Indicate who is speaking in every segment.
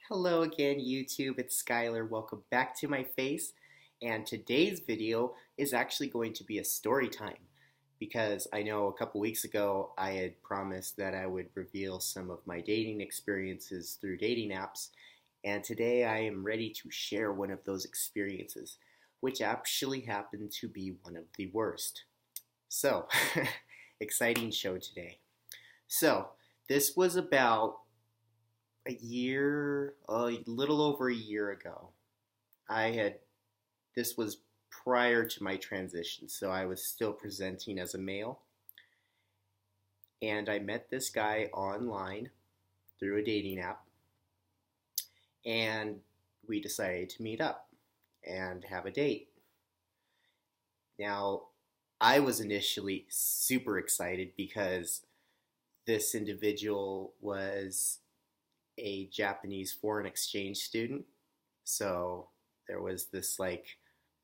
Speaker 1: Hello again, YouTube. It's Skylar. Welcome back to my face. And today's video is actually going to be a story time because I know a couple weeks ago I had promised that I would reveal some of my dating experiences through dating apps. And today I am ready to share one of those experiences, which actually happened to be one of the worst. So, exciting show today. So, this was about a little over a year ago. This was prior to my transition, so I was still presenting as a male. And I met this guy online through a dating app, and we decided to meet up and have a date. Now, I was initially super excited because this individual was a Japanese foreign exchange student. So there was this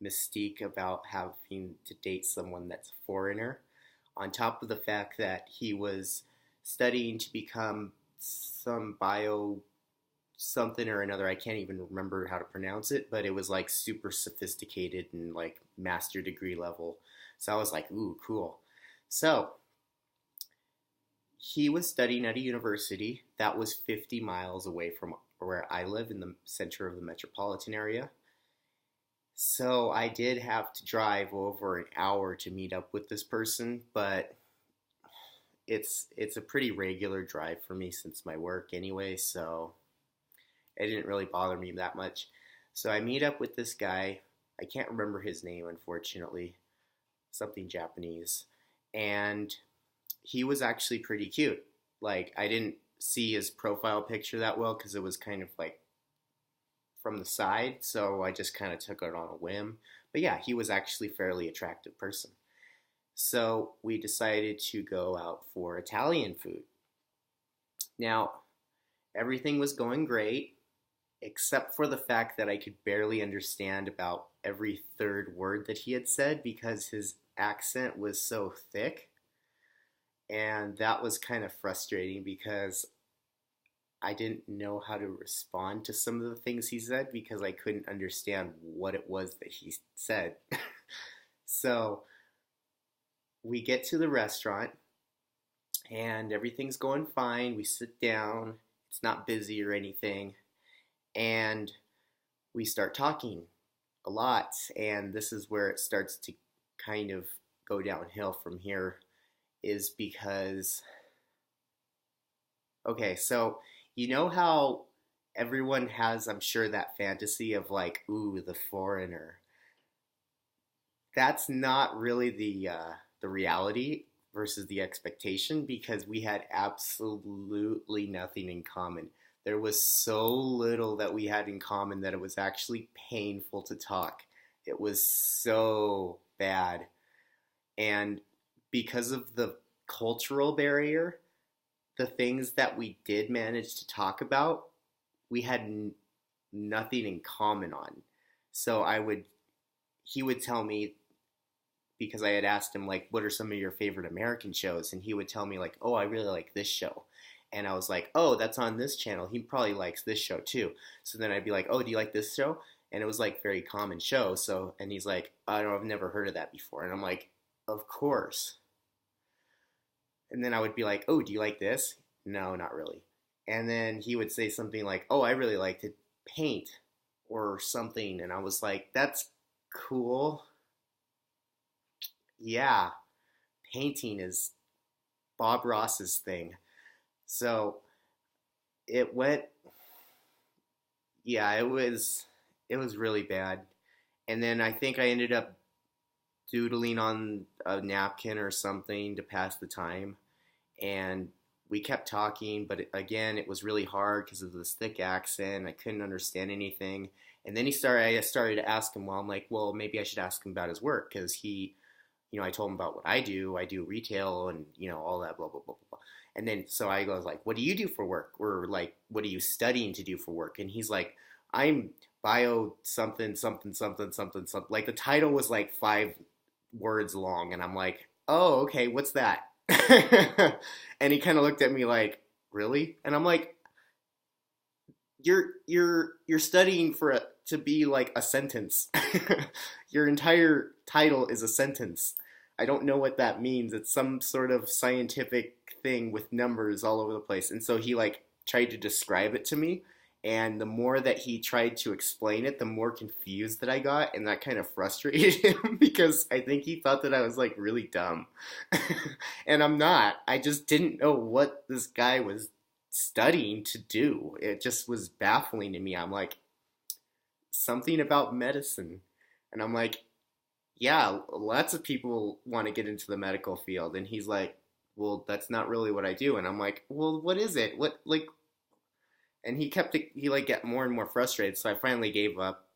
Speaker 1: mystique about having to date someone that's a foreigner, on top of the fact that he was studying to become some bio something or another. I can't even remember how to pronounce it, but it was super sophisticated and master degree level. So I was like, ooh, cool. So he was studying at a university that was 50 miles away from where I live in the center of the metropolitan area. So I did have to drive over an hour to meet up with this person, but it's a pretty regular drive for me since my work anyway, so it didn't really bother me that much. So I meet up with this guy. I can't remember his name, unfortunately. Something Japanese. And he was actually pretty cute. I didn't see his profile picture that well because it was kind of from the side, so I just kind of took it on a whim. But yeah, he was actually a fairly attractive person. So we decided to go out for Italian food. Now, everything was going great, except for the fact that I could barely understand about every third word that he had said because his accent was so thick. And that was kind of frustrating because I didn't know how to respond to some of the things he said because I couldn't understand what it was that he said. So we get to the restaurant and everything's going fine. We sit down. It's not busy or anything. And we start talking a lot. And this is where it starts to kind of go downhill from here. Is because, okay, so you know how everyone has, I'm sure, that fantasy of ooh, the foreigner. That's not really the reality versus the expectation because we had absolutely nothing in common. There was so little that we had in common that it was actually painful to talk. It was so bad. And because of the cultural barrier, the things that we did manage to talk about, we had nothing in common on. So he would tell me, because I had asked him what are some of your favorite American shows? And he would tell me oh, I really like this show. And I was like, oh, that's on this channel. He probably likes this show too. So then I'd be like, oh, do you like this show? And it was very common show. So, and he's like, I don't know, I've never heard of that before. And I'm like, of course. And then I would be like, oh, do you like this? No, not really. And then he would say something like, oh, I really like to paint or something. And I was like, that's cool. Yeah, painting is Bob Ross's thing. So it went, yeah, it was really bad. And then I think I ended up doodling on a napkin or something to pass the time. And we kept talking, but again, it was really hard because of this thick accent. I couldn't understand anything. And then I started to ask him, well, I'm like, well, maybe I should ask him about his work because I told him about what I do. I do retail and, all that, blah, blah, blah, blah. And then, so I was like, what do you do for work? Or what are you studying to do for work? And he's like, I'm bio something, something, something, something, something. The title was 5 words long. And I'm like, oh, okay, what's that? And he kind of looked at me like, really? And I'm like, you're studying to be like a sentence. Your entire title is a sentence. I don't know what that means. It's some sort of scientific thing with numbers all over the place. And so he like tried to describe it to me, and the more that he tried to explain it, the more confused that I got, and that kind of frustrated him because I think he thought that I was like really dumb. And I'm not. I just didn't know what this guy was studying to do. It just was baffling to me. I'm like, something about medicine. And I'm like, yeah, lots of people want to get into the medical field. And he's like, well, that's not really what I do. And I'm like, well, what is it? What, like, and he like get more and more frustrated. So I finally gave up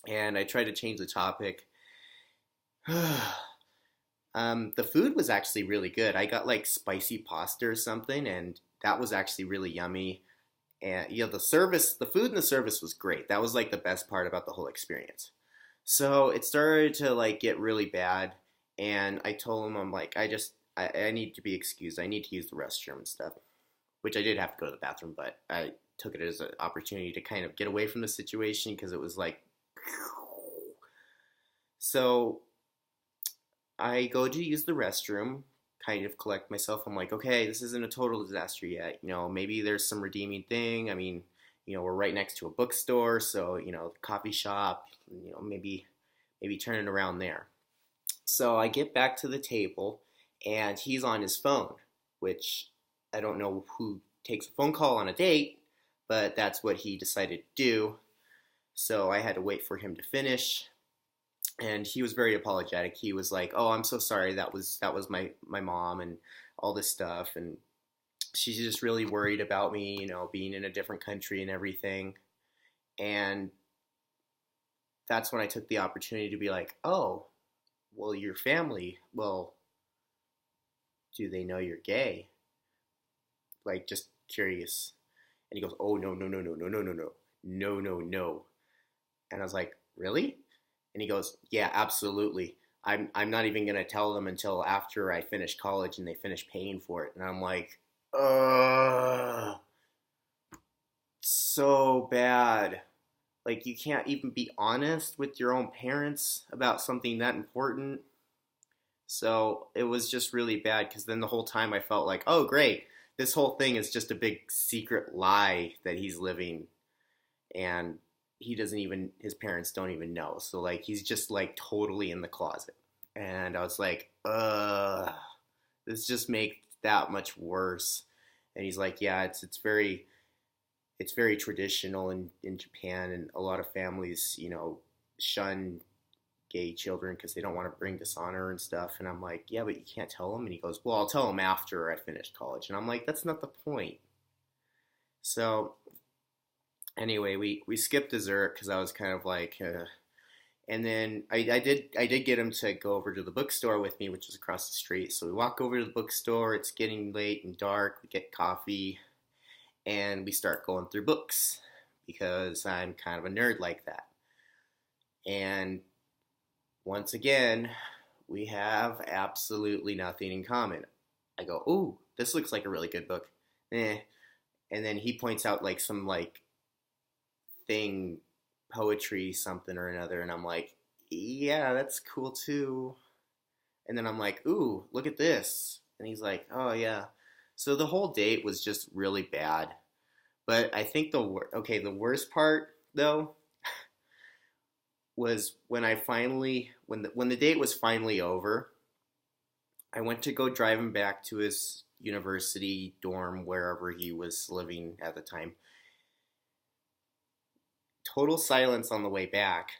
Speaker 1: and I tried to change the topic. The food was actually really good. I got like spicy pasta or something, and that was actually really yummy. And yeah, the food and the service was great. That was like the best part about the whole experience. So it started to like get really bad, and I told him, I'm like, I need to be excused. I need to use the restroom and stuff, which I did have to go to the bathroom, but I took it as an opportunity to kind of get away from the situation because it was like, so I go to use the restroom, kind of collect myself. I'm like, okay, this isn't a total disaster yet. You know, maybe there's some redeeming thing. I mean, you know, we're right next to a bookstore, so, you know, coffee shop, you know, maybe turn it around there. So I get back to the table, and he's on his phone, which I don't know who takes a phone call on a date, but that's what he decided to do. So I had to wait for him to finish. And he was very apologetic. He was like, "Oh, I'm so sorry. That was my mom and all this stuff, and she's just really worried about me, you know, being in a different country and everything." And that's when I took the opportunity to be like, "Oh, well, your family, well, do they know you're gay?" Like, just curious. And he goes, "Oh, no, no, no, no, no, no, no, no, no, no, no." And I was like, "Really?" And he goes, "Yeah, absolutely. I'm not even gonna tell them until after I finish college and they finish paying for it." And I'm like, ugh, so bad. Like, you can't even be honest with your own parents about something that important. So it was just really bad because then the whole time I felt like, oh, great, this whole thing is just a big secret lie that he's living, and his parents don't even know. So like he's just like totally in the closet. And I was like, this just makes that much worse. And he's like, yeah, it's very traditional in Japan, and a lot of families, you know, shun gay children because they don't want to bring dishonor and stuff. And I'm like, yeah, but you can't tell them. And he goes, well, I'll tell them after I finish college. And I'm like, that's not the point. So anyway, we skipped dessert because I was kind of like, and then I did get him to go over to the bookstore with me, which is across the street. So we walk over to the bookstore. It's getting late and dark. We get coffee, and we start going through books because I'm kind of a nerd like that. And once again, we have absolutely nothing in common. I go, ooh, this looks like a really good book. And then he points out like some like thing, poetry, something or another, and I'm like, yeah, that's cool too. And then I'm like, ooh, look at this. And he's like, oh yeah. So the whole date was just really bad. But I think the worst part though was when when the date was finally over, I went to go drive him back to his university dorm, wherever he was living at the time. Total silence on the way back,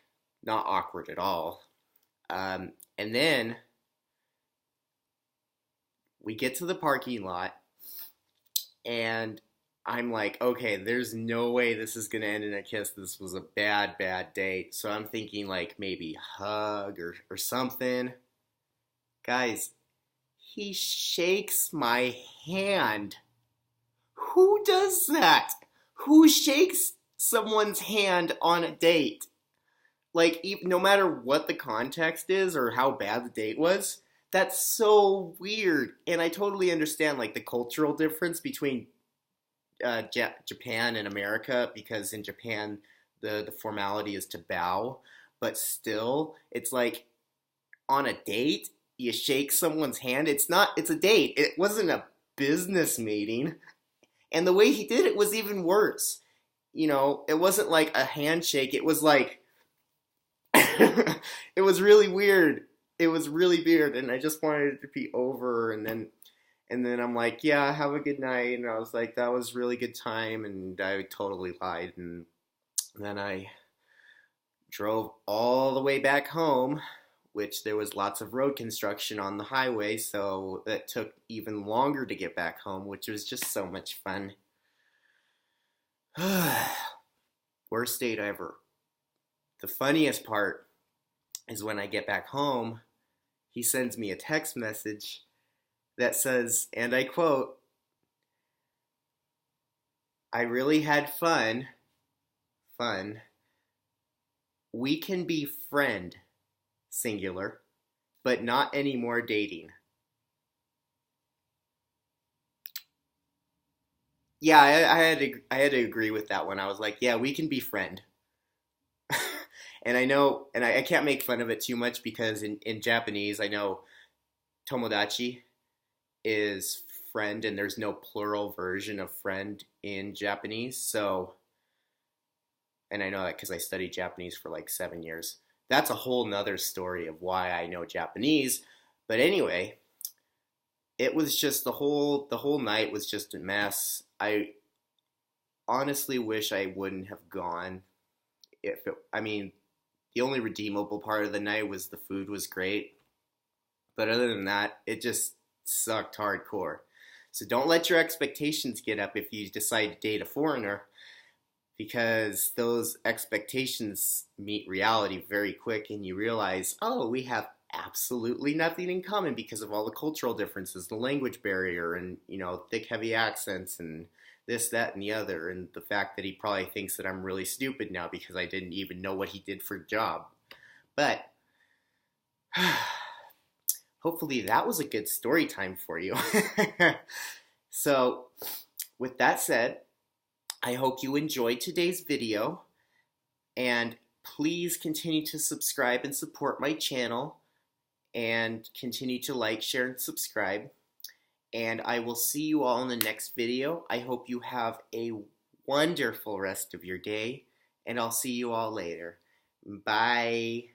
Speaker 1: not awkward at all. And then we get to the parking lot, and I'm like, okay, there's no way this is going to end in a kiss. This was a bad, bad date. So I'm thinking like maybe hug or something. Guys, he shakes my hand. Who does that? Who shakes someone's hand on a date? Like, no matter what the context is or how bad the date was, that's so weird. And I totally understand like the cultural difference between Japan and America, because in Japan the formality is to bow, but still it's like on a date you shake someone's hand. It's a date. It wasn't a business meeting. And the way he did it was even worse. It wasn't like a handshake. It was like it was really weird. It was really weird, and I just wanted it to be over. And then I'm like, yeah, have a good night. And I was like, that was really good time, and I totally lied. And then I drove all the way back home, which there was lots of road construction on the highway, so it took even longer to get back home, which was just so much fun. Worst date ever. The funniest part is when I get back home, he sends me a text message that says, and I quote, "I really had fun. Fun. We can be friend, singular, but not any more dating." Yeah, I had to agree with that one. I was like, yeah, we can be friend. And I know, and I can't make fun of it too much because in Japanese, I know tomodachi is friend, and there's no plural version of friend in Japanese. So, and I know that because I studied Japanese for like 7 years. That's a whole nother story of why I know Japanese. But anyway, it was just the whole night was just a mess. I honestly wish I wouldn't have gone. I mean, the only redeemable part of the night was the food was great, but other than that, it just sucked hardcore. So don't let your expectations get up if you decide to date a foreigner, because those expectations meet reality very quick, and you realize, oh, we have absolutely nothing in common because of all the cultural differences, the language barrier, and thick, heavy accents, and this, that, and the other, and the fact that he probably thinks that I'm really stupid now because I didn't even know what he did for a job. But hopefully that was a good story time for you. So, with that said, I hope you enjoyed today's video, and please continue to subscribe and support my channel, and continue to like, share, and subscribe. And I will see you all in the next video. I hope you have a wonderful rest of your day, and I'll see you all later. Bye.